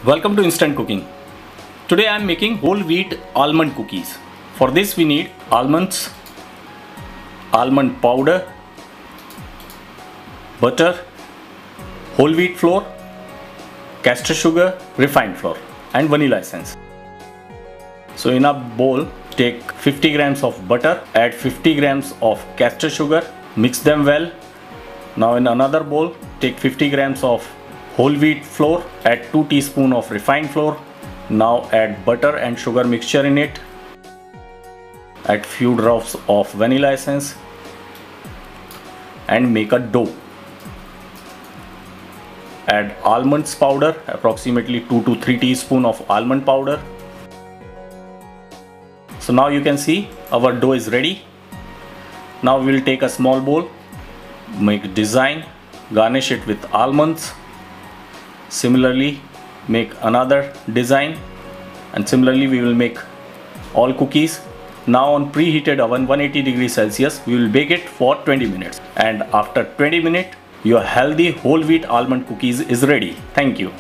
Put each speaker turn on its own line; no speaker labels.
Welcome to Instant Cooking. Today I am making whole wheat almond cookies. For this we need almonds, almond powder, butter, whole wheat flour, castor sugar, refined flour and vanilla essence. So in a bowl take 50 grams of butter, add 50 grams of castor sugar, mix them well. Now in another bowl take 50 grams of whole wheat flour, add 2 teaspoons of refined flour. Now add butter and sugar mixture in it. Add few drops of vanilla essence and make a dough. Add almonds powder, approximately 2 to 3 teaspoons of almond powder. So now you can see our dough is ready. Now we will take a small bowl, make a design, garnish it with almonds. Similarly make another design, and similarly we will make all cookies. Now on preheated oven 180 degrees Celsius we will bake it for 20 minutes, and after 20 minutes your healthy whole wheat almond cookies is ready. Thank you.